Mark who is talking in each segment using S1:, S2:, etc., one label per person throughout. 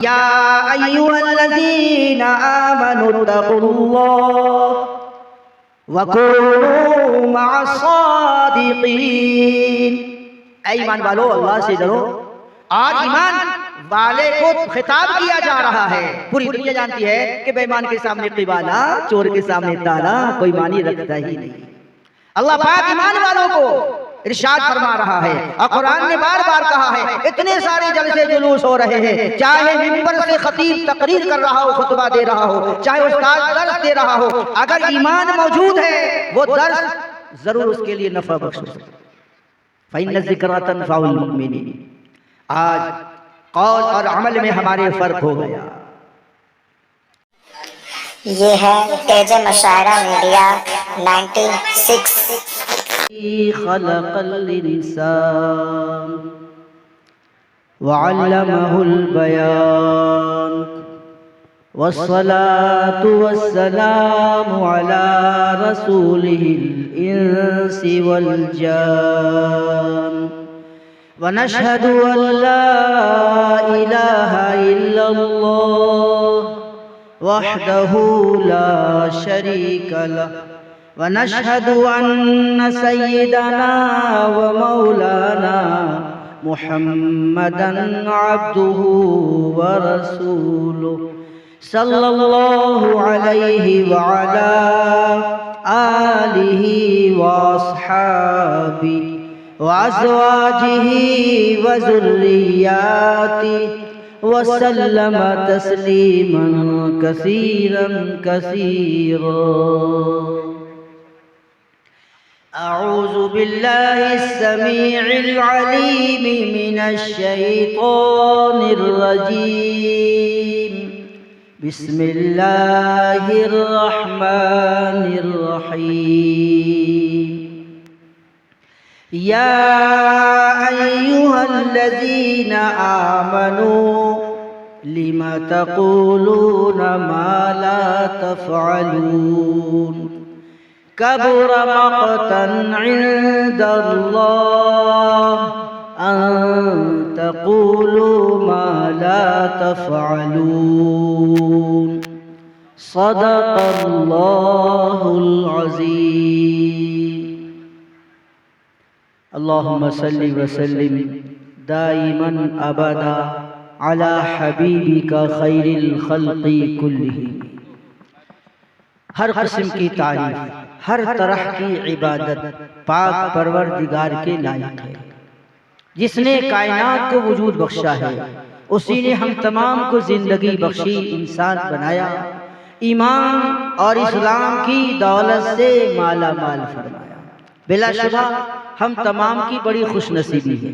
S1: या अय्युहल्लज़ीना आमनुत्तक़ुल्लाह वकूनू मअस्सादिक़ीन। ऐ ईमान वालो, अल्लाह से डरो। और ईमान वाले को खिताब किया जा रहा है। पूरी दुनिया जानती है कि बेईमान के सामने क़िबाला, चोर के सामने ताला, कोई मानी रखता ही नहीं। अल्लाह पाक ईमान वालों को इरशाद फरमा रहा है और कुरान ने बार बार कहा है। इतने सारे जलसे जुलूस हो रहे हैं, चाहे मिंबर से खतीब तकरीर कर रहा हो, खुतबा दे रहा हो, चाहे उस्ताद दर्स दे रहा हो, अगर ईमान मौजूद है वो दर्स जरूर उसके लिए नफा बख्श हो सकता है। फ़इन्न ज़िक्रा तनफ़उल मुमिनीन। आज कौल और अमल में हमारे फर्क हो गया।
S2: ये है तेज मशायरा मीडिया 96।
S1: खलक़ल इंसान वअल्लमहुल बयान वस्सलातु वस्सलामु अला रसूलिहिल इंसी वल जान वनशहदु अल्ला इलाहा इल्लल्लाह वहदहु ला शरीका लह वनशहदु अन्न सय्यदना व मौलाना मुहम्मदन अब्दुहु व रसूलुहु सल्लल्लाहु अलैहि व अला आलिहि व अस्हाबिहि व अज़वाजिहि व ज़ुर्रिय्यातिहि वसल्लम तस्लीमन कसीरन कसीरा। अऊज़ु बिल्लाहिस समीइल अलीम मिनश शैतानिर रजीम। बिस्मिल्लाहिर रहमानिर रहीम। या अय्युहल्लज़ीना आमनू लिमा तक़ूलूना मा ला तफ़अलून कबुर मक़तन इंदल्लाह अन तक़ूलू मा ला तफ़अलून सदक़ल्लाहुल अज़ीम। अल्लाहुम्मा सल्लि व सल्लिम दाइमन अबदा अला हबीबिका खैरिल खल्क़ि कुल्लिहिम। हर किस्म की तारीफ, हर तरह की इबादत पाक परवरदिगार के लायक है, जिसने कायनात को वजूद बख्शा है। उसी ने हम तमाम को जिंदगी बख्शी, इंसान बनाया, ईमान और इस्लाम की दौलत से माला माल फरमाया। बिलाशुबा हम तमाम की बड़ी खुशनसीबी है।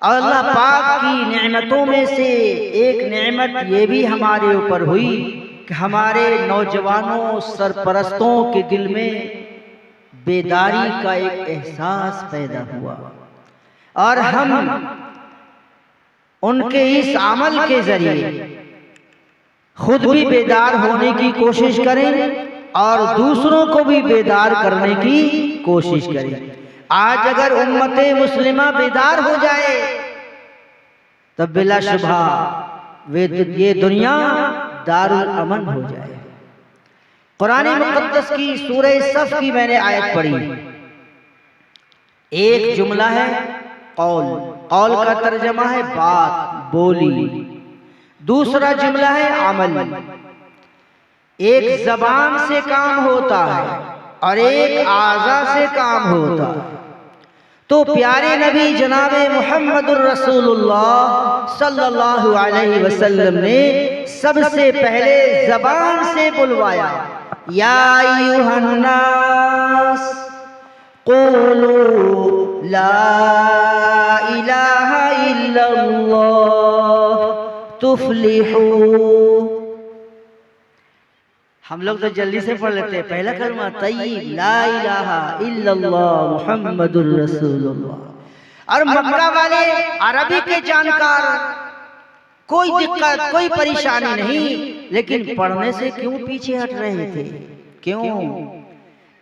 S1: और अल्लाह पाक की नेमतों में से एक नेमत ये भी हमारे ऊपर हुई कि हमारे नौजवानों सरपरस्तों के दिल में बेदारी का एक एहसास पैदा हुआ और हम उनके इस अमल के जरिए खुद भी बेदार होने की कोशिश करें और दूसरों को भी बेदार करने की कोशिश करें। आज अगर उम्मते मुस्लिमा बेदार हो जाए तब बिलाशुबहा ये दुनिया दारुल अमन हो जाए। कुरान मुक़द्दस की सूरह सफ की मैंने आयत पढ़ी। एक जुमला है कौल, कौल का तर्जमा है बात, बोली। दूसरा जुमला है अमल। एक जबान से काम होता है और एक आज़ा से काम होता है। तो प्यारे नबी जनाबे मुहम्मदुर रसूलुल्लाह सल्लल्लाहु अलैहि वसल्लम ने सबसे पहले जबान से बुलवाया, या अय्युहन्नास क़ूलू ला इलाहा इल्लल्लाह तुफ़्लिहू। हम लोग तो जल्दी से पढ़ लेते हैं। पहला कलमा तय्यब, ला इलाहा इल्लल्लाह मुहम्मदुर रसूलुल्लाह। और मक्का वाले अरबी के जानकार, कोई दिक्कत कोई परेशानी नहीं, लेकिन पढ़ने से क्यों पीछे हट रहे थे? क्यों?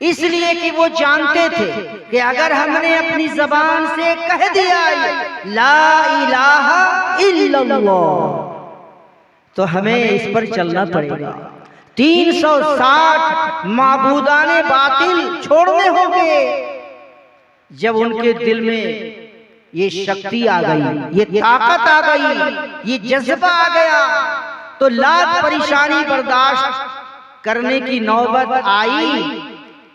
S1: इसलिए कि वो जानते थे कि अगर हमने अपनी जबान से कह दिया ला इलाहा इल्लल्लाह तो हमें इस पर चलना पड़ेगा। 360 माबूदाने बातिल छोड़ने होंगे। जब उनके दिल में ये शक्ति आ गई, ये ताकत आ गई, ये जज्बा आ गया, तो लाख परेशानी बर्दाश्त करने की नौबत आई।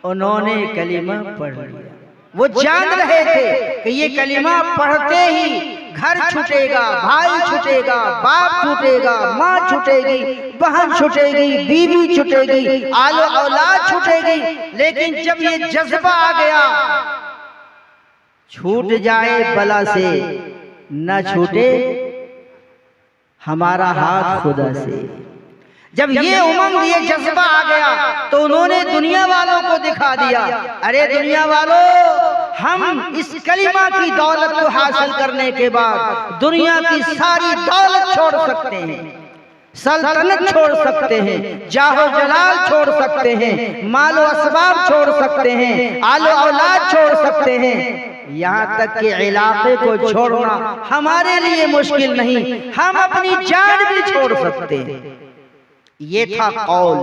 S1: उन्होंने कलीमा पढ़ लिया। वो जान रहे थे कि ये कलीमा पढ़ते ही घर छूटेगा, भाई छूटेगा, बाप छूटेगा, माँ छूटेगी, बहन छूटेगी, बीवी छूटेगी, आलो औलाद छूटेगी। लेकिन जब ये जज्बा आ गया, छूट जाए बला से न छूटे हमारा हाथ खुदा से। जब ये उमंग, ये जज्बा आ गया, तो उन्होंने दुनिया वालों को दिखा दिया, अरे दुनिया वालों, हम इस कलिमा की दौलत को हासिल करने के बाद दुनिया की सारी दौलत छोड़ सकते हैं, सल्तनत छोड़ सकते हैं, जाहो जलाल छोड़ सकते हैं, मालो असबाब छोड़ सकते हैं, आलो औलाद छोड़ सकते हैं, यहाँ तक कि इलाके को छोड़ना हमारे लिए मुश्किल नहीं, हम अपनी जान भी छोड़ सकते हैं। ये था कौल।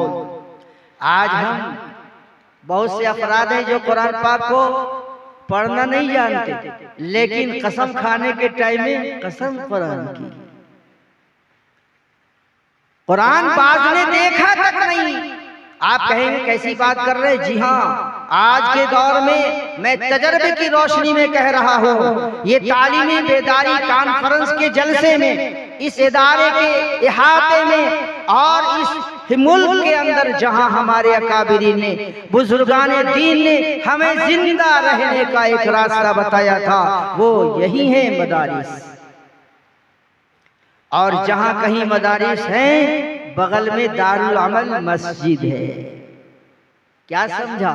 S1: आज हम बहुत से अफराद हैं जो कुरान पाक को पढ़ना नहीं जानते, लेकिन कसम खाने के टाइम में कसम कुरान की, कुरान बाज ने देखा तक नहीं। आप कहेंगे कैसी बात कर रहे हैं? जी हाँ, आज के दौर में मैं तजर्बे की रोशनी में कह रहा हूँ, ये तालीमी बेदारी कॉन्फ्रेंस के जलसे में, इस इदारे के इहाते में और इस मुल्क के अंदर जहां हमारे अकाबिरीन ने, बुजुर्गाने दीन ने हमें जिंदा रहने का एक रास्ता बताया था, वो यही है मदारिस। और जहां कहीं मदारिस हैं, बगल में दारुल अमल मस्जिद है। क्या समझा?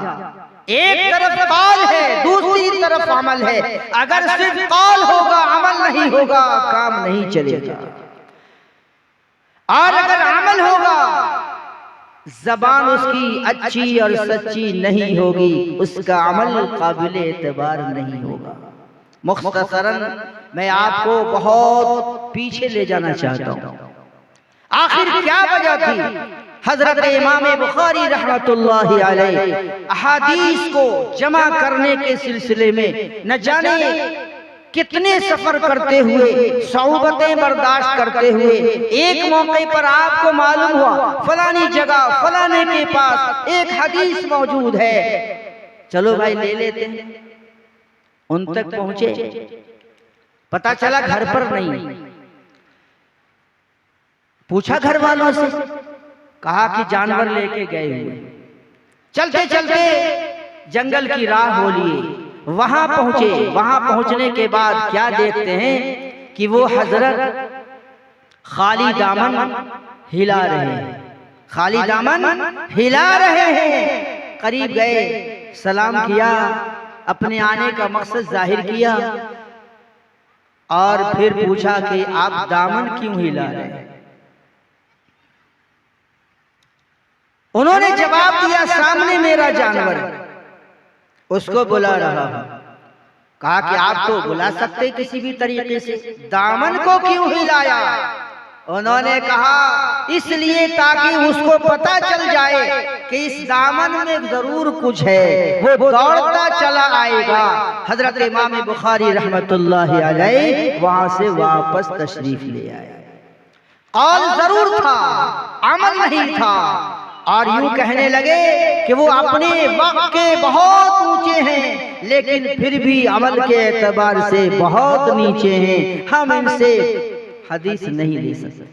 S1: एक तरफ कौल है, दूसरी तरफ अमल है। अगर सिर्फ कौल होगा, अमल नहीं होगा, काम नहीं चलेगा। और अगर अमल होगा, जबान उसकी अच्छी और सच्ची नहीं होगी, उसका अमल काबिल एतबार नहीं होगा। मुख्तसरन मैं आपको बहुत पीछे ले जाना चाहता हूँ। आखिर क्या वजह थी? हजरत इमाम बुखारी रहमतुल्लाहि अलैह अहादीस को जमा करने के सिलसिले में न जाने कितने सफर करते हुए, सौबतें बर्दाश्त करते हुए, एक मौके पर आपको मालूम हुआ फलानी जगह फलाने के पास एक हदीस मौजूद है, चलो भाई ले लेते हैं। उन तक पहुंचे, पता चला घर पर नहीं। पूछा घर वालों से, कहा कि जानवर लेके गए हुए। चलते चलते जंगल की राह हो लिए, वहां पहुंचे। वहां पहुंचने के बाद क्या देखते हैं कि वो हजरत खाली दामन हिला रहे हैं, खाली दामन हिला रहे हैं। करीब गए, सलाम किया, अपने आने का मकसद जाहिर किया और फिर पूछा कि आप दामन क्यों हिला रहे हैं? उन्होंने जवाब दिया, सामने मेरा जानवर उसको बुला रहा हूं। कहा कि आप तो बुला सकते किसी भी तरीके से, दामन को क्यों हिलाया? उन्होंने कहा इसलिए ताकि उसको पता चल जाए कि इस दामन में जरूर कुछ है, वो दौड़ता चला आएगा। हजरत इमाम बुखारी रहमतुल्लाहि अलैह वहां से वापस तशरीफ ले आए। कौल जरूर था, अमल नहीं था। और यूं कहने लगे कि वो अपने वक्त के बहुत ऊंचे हैं, लेकिन फिर भी अमल के एतबार से बहुत नीचे हैं, हम इनसे हदीस नहीं ले सकते।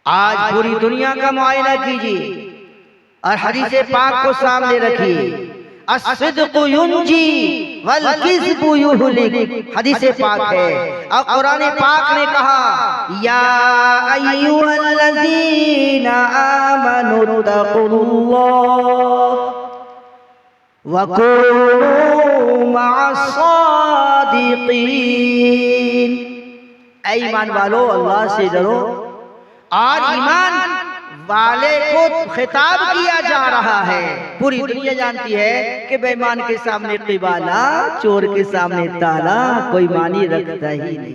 S1: आज पूरी दुनिया का मुआयना कीजिए और हदीस पाक को सामने रखिए। अस्सिद्क़ु युंजी वल किज़्बु युहलिक, हदीस पाक है। और कुरान पाक ने कहा, या अय्युहल्लज़ीना आमनु तक़ुल्लाह व कूनू मअस्सादिक़ीन। ऐ ईमान वालो, अल्लाह से डरो। और ईमान वाले को खिताब किया जा रहा है। पूरी दुनिया जानती है कि बेईमान के सामने क़िबाला, चोर के सामने ताला, कोई मानी रखता ही नहीं।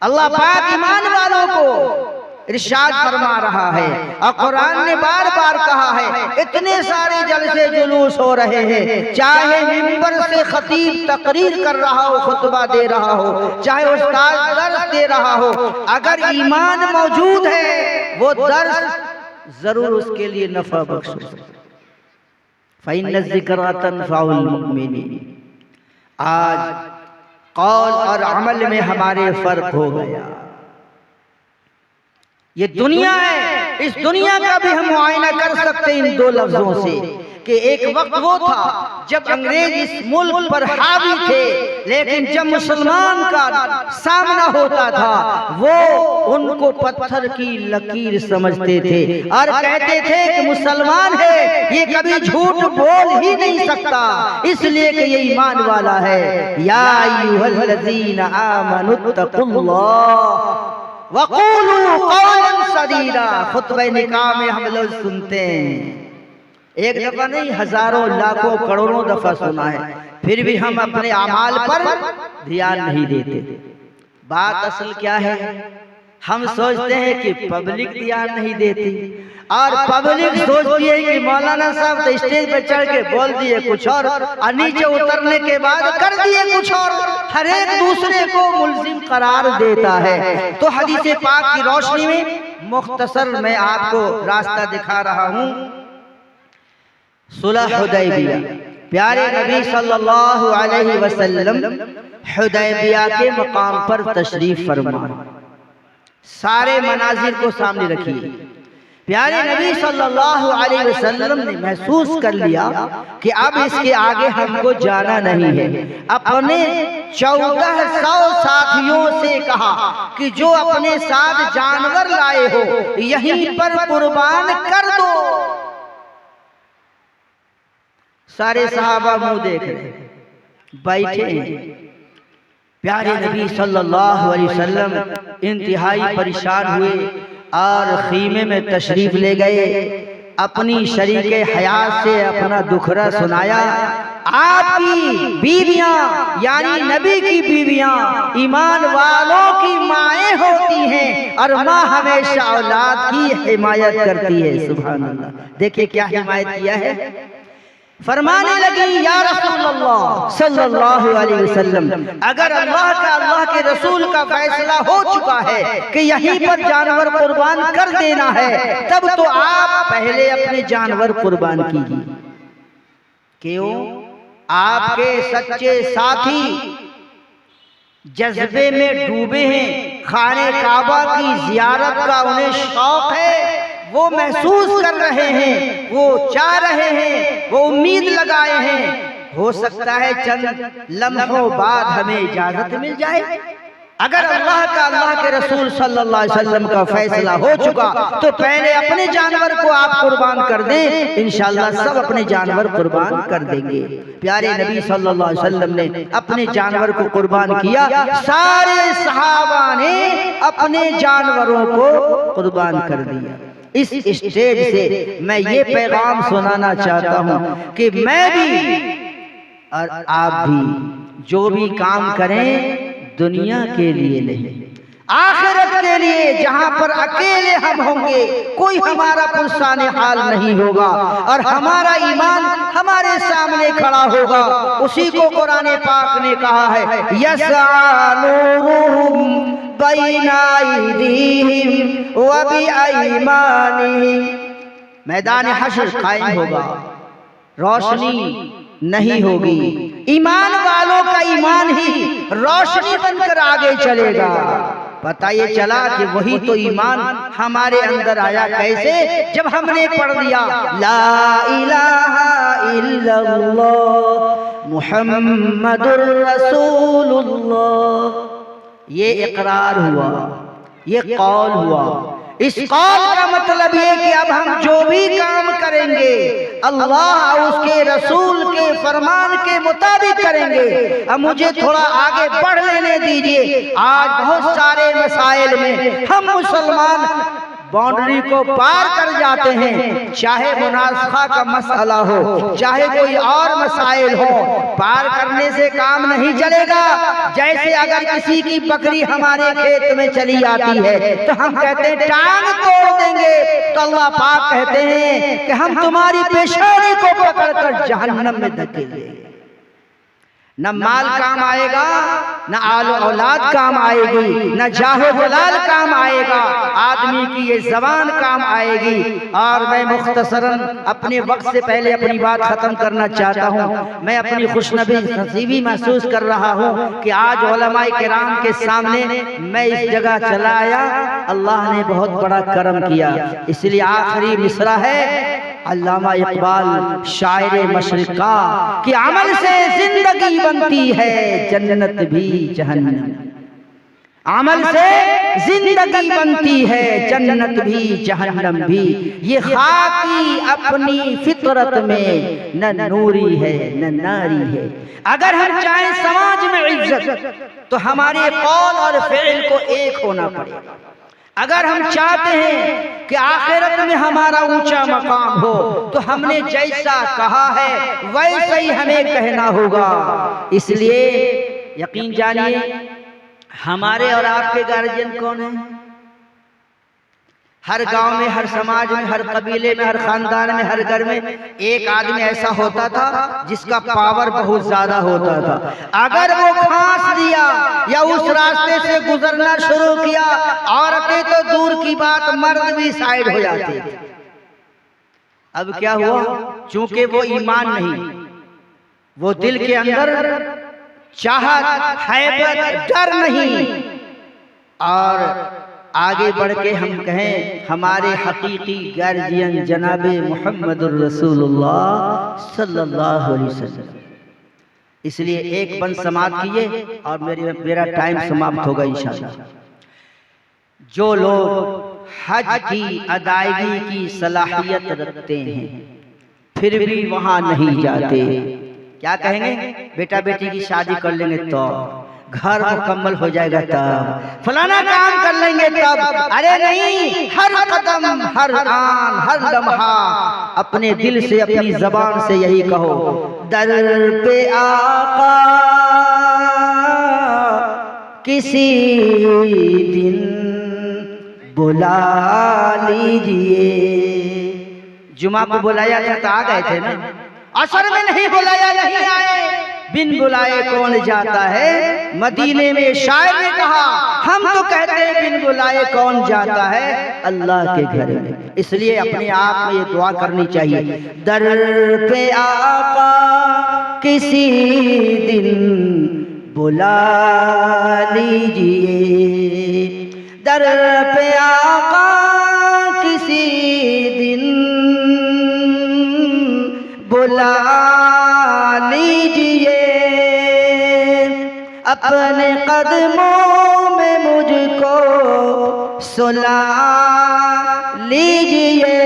S1: अल्लाह पाक ईमान वालों को इरशाद फरमा रहा है और कुरान ने बार बार कहा है, इतने सारे जलसे जुलूस हो रहे हैं, चाहे मिंबर से खतीब तकरीर कर रहा हो, खुतबा दे रहा हो, चाहे उस्ताद दर्स दे रहा हो, अगर ईमान मौजूद है वो दर्स जरूर उसके लिए नफा बख्श हो। फ़इन्न ज़िक्रा तनफ़उल मुमिनीन। आज कौल और अमल में हमारे फर्क हो गया। ये दुनिया है, इस दुनिया का भी हम मुआयना कर सकते हैं इन दो लफ्जों से कि एक वक्त वो था जब अंग्रेज इस मुल्क पर हावी थे, लेकिन जब मुसलमान का सामना होता था वो उनको पत्थर की लकीर समझते थे और कहते थे कि मुसलमान है, ये कभी झूठ बोल ही नहीं सकता, इसलिए कि ये ईमान वाला है। या अय्युहल्लज़ीना आमनुत्तकुल्लाह वक़ूलू क़ौलन सदीदा। खुतबा निकाह में हम लोग सुनते हैं, एक दफा नहीं हजारों लाखों करोड़ों दफा सुना है, फिर भी हम अपने अमाल पर ध्यान नहीं देते। बात असल क्या है, हम सोचते हैं कि पब्लिक ध्यान नहीं देती और पब्लिक सोचती है कि मौलाना साहब तो स्टेज पर चढ़ के बोल दिए कुछ और नीचे उतरने के बाद कर दिए कुछ और, हर एक दूसरे को मुल्जिम करार देता है। तो हदीस पाक की रोशनी में मुख्तसर मैं आपको रास्ता दिखा रहा हूँ। सुलह हुदैबिया, प्यारे नबी सल्लल्लाहु अलैहि वसल्लम हुदैबिया के मकाम पर तशरीफ फरमा, सारे मनाजिर को सामने रखिए। प्यारे नबी सल्लल्लाहु अलैहि वसल्लम ने महसूस कर लिया कि अब इसके आगे हमको जाना नहीं है। अपने 1400 साथियों से कहा कि जो अपने साथ जानवर लाए हो यहीं पर कुर्बान कर दो। सारे सहाबा मुंह देख रहे बैठे हैं। प्यारे नबी सल्लल्लाहु अलैहि वसल्लम इंतहाई परेशान हुए और खीमे में तशरीफ ले गए। अपनी शरीके हयात से अपना दुखरा सुनाया। आपकी बीवियां यानी नबी की बीवियां ईमान वालों की माएँ होती हैं और माँ हमेशा औलाद की हिमायत करती है। सुभान अल्लाह, देखिए क्या हिमायत किया है। फरमाने लगी, या रसूल अल्लाह सल्लल्लाहु अलैहि वसल्लम, अगर अल्लाह के रसूल का फैसला हो चुका है कि यहीं पर जानवर कुर्बान कर देना है, तब तो आप पहले अपने जानवर कुर्बान कीजिए। क्यों? आपके सच्चे साथी जज्बे में डूबे हैं, खाने काबा की जियारत का उन्हें शौक है, वो महसूस कर रहे हैं, वो चाह रहे हैं, वो उम्मीद लगाए हैं। हो सकता है चंद लम्हों बाद हमें इजाजत मिल जाए। अगर अल्लाह के रसूल सल्लल्लाहु अलैहि वसल्लम का फैसला हो चुका तो पहले अपने जानवर को आप कुर्बान कर दें, इंशाअल्लाह सब अपने जानवर कुर्बान कर देंगे। प्यारे नबी सल्लल्लाहु अलैहि वसल्लम ने अपने जानवर को कुर्बान किया। सारे सहाबा ने अपने जानवरों को कुर्बान कर दिया। इस स्टेज से मैं ये पैगाम सुनाना चाहता हूँ कि मैं भी और आप भी जो भी काम करें दुनिया के लिए नहीं, आखिरत के लिए, जहाँ पर अकेले हम होंगे, कोई हमारा पुरसाने हाल नहीं होगा और हमारा ईमान हमारे सामने खड़ा होगा। उसी को कुरान पाक ने कहा है, यस्आ नूरुहुम बैना अयदीहिम व बिअयमानिहिम। मैदान हश्र कायम होगा, रोशनी नहीं होगी। ईमान वालों का ईमान ही रोशनी बनकर आगे चलेगा। पता ये चला कि वही तो ईमान हमारे अंदर आया। कैसे? जब हमने पढ़ लिया ला इलाहा इल्लल्लाह मुहम्मदुर रसूलुल्लाह, ये इकरार हुआ, ये कौल हुआ। इस कौल का मतलब ये कि अब हम जो भी काम करेंगे अल्लाह और उसके रसूल के फरमान के मुताबिक करेंगे। अब मुझे थोड़ा आगे बढ़ लेने दीजिए। आज बहुत सारे मसाइल में हम मुसलमान बाउंड्री को पार कर जाते हैं, चाहे मुनासखा का मसला हो, चाहे कोई और मसाइल हो, पार करने से काम नहीं चलेगा। जैसे अगर किसी की बकरी हमारे खेत में चली आती है तो हम कहते हैं टांग तोड़ देंगे, तो अल्लाह पाक कहते हैं कि हम तुम्हारी पेशानी को पकड़कर जहन्नम में धकेल देंगे। न माल काम आएगा, न आलो औलाद काम आएगी, न जाहो जलाल काम आएगा, आदमी की ये जबान काम आएगी। और मैं मुख्तसरन अपने वक्त से पहले अपनी बात खत्म करना चाहता हूँ। मैं अपनी खुशनसीबी महसूस कर रहा हूँ कि आज उलमाए किराम के सामने मैं इस जगह चला आया, अल्लाह ने बहुत बड़ा करम किया। इसलिए आखिरी मिसरा है अल्लामा इकबाल शायर मशरिका कि अमल से जिंदगी बनती है जन्नत भी जहन्नम, अमल से जिंदगी बनती है जन्नत भी जहन्नम भी। ये खाकी अपनी फितरत में न नूरी है न नारी है। अगर हम चाहें समाज में इज्जत तो हमारे कौल और फेल को एक होना पड़ेगा। अगर हम चाहते हैं कि आखिरत में हमारा ऊंचा मकाम हो तो हमने जैसा कहा है वैसे ही हमें कहना होगा। इसलिए यकीन जानिए हमारे और आपके गार्जियन कौन है? हर गांव में, हर समाज में, हर कबीले में, हर खानदान में, हर घर में एक आदमी ऐसा होता था जिसका पावर बहुत ज्यादा होता था। अगर वो खांस दिया या उस रास्ते से गुजरना शुरू किया, औरतें तो दूर की बात मर्द भी साइड हो जाते थे। अब क्या हुआ? चूंकि वो ईमान नहीं, वो दिल के अंदर चाहत, हैबत, डर नहीं, और आगे बढ़ के हम कहें हमारे हकीकी गार्जियन जनाबे मुहम्मदुर रसूलुल्लाह सल्लल्लाहु अलैहि वसल्लम। इसलिए एक बंद समाप्त किए और मेरा टाइम समाप्त होगा इंशाअल्लाह। जो लोग हज की अदायगी की सलाहियत रखते हैं फिर भी वहां नहीं जाते, क्या कहेंगे? बेटा बेटी की शादी कर लेंगे तो, घर मुकम्मल हो जाएगा तब, फलाना काम कर लेंगे तब। अरे नहीं, हर कदम, हर आन, हर लम्हा अपने दिल से, अपनी जबान से यही कहो, दर पे आका किसी दिन बुला लीजिए। जुमा को बुलाया था तो आ गए थे ना, असर में नहीं बुलाया, नहीं आए। बिन बुलाए कौन जाता है? मदीने में शायर ने कहा, हम तो कहते हैं बिन बुलाए कौन जाता है अल्लाह के घर में। इसलिए अपने आप में ये दुआ करनी चाहिए, दर पे आका किसी दिन बुला लीजिए, दर पे आका किसी दिन बुला लीजिए, अपने कदमों में मुझको सुला लीजिए,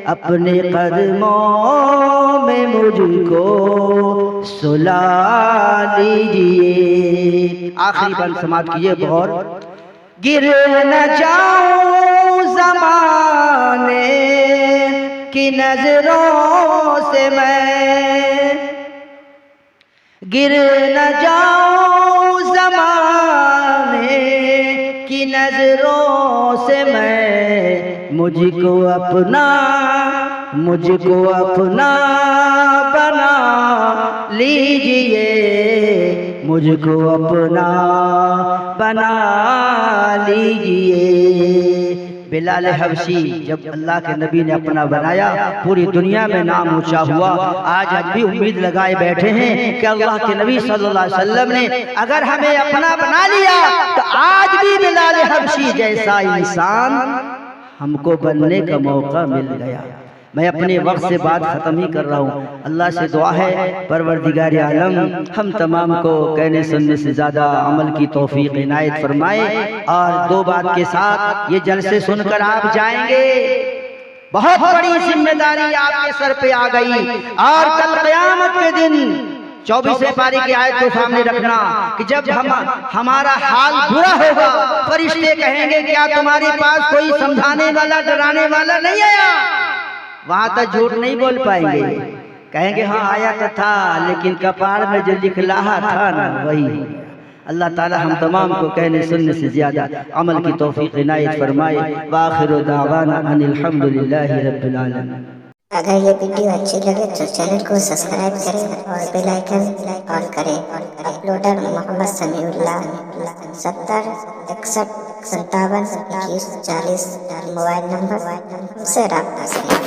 S1: अपने कदमों में मुझको सुला लीजिए। आखिरी बंद समाप्त कीजिए। बहुत गिर न जाऊं ज़माने की नजरों से मैं, गिर न जाऊं ज़माने की नजरों से मैं, मुझको अपना बना लीजिए, मुझको अपना बना लीजिए। बिलाल हबशी जब अल्लाह के नबी ने अपना बनाया, पूरी दुनिया में नाम ऊंचा हुआ। आज हम भी उम्मीद लगाए बैठे हैं कि अल्लाह के नबी सल्लल्लाहु अलैहि वसल्लम ने अगर हमें अपना बना लिया तो आज भी बिलाल हबशी जैसा इंसान हमको बनने का मौका मिल गया। मैं अपने वक्त से बात ख़त्म ही कर रहा हूँ। अल्लाह से दुआ है परवरदिगार आलम हम तमाम को कहने सुनने से ज़्यादा अमल की तौफीक इनायत फरमाए। और दो बात के साथ ये जलसे सुनकर आप जाएंगे, बहुत बड़ी जिम्मेदारी आपके सर पे आ गई और कल क़यामत के दिन 24वें पारी की आयत को सामने रखना कि जब हमारा हाल बुरा होगा, फरिश्ते कहेंगे क्या तुम्हारे पास कोई समझाने वाला, डराने वाला नहीं आया? वहां तक झूठ नहीं बोल पाएंगे, कहेंगे हाँ आया तो था, लेकिन कपार में जो लिखलाहा था ना वही। अल्लाह ताला हम तमाम को कहने सुनने से ज्यादा अमल की तौफीक इनायत फरमाए। वाखिरु दावाना अनिल हम्दुलिल्लाहि रब्बिल आलमीन।
S2: अगर ये वीडियो अच्छी लगे तो चैनल को सब्सक्राइब करें और बेल आइकन ऑन करें। Uploader Mohammad Samiullah 70 61 57 21 40 mobile number से रब्ता करें।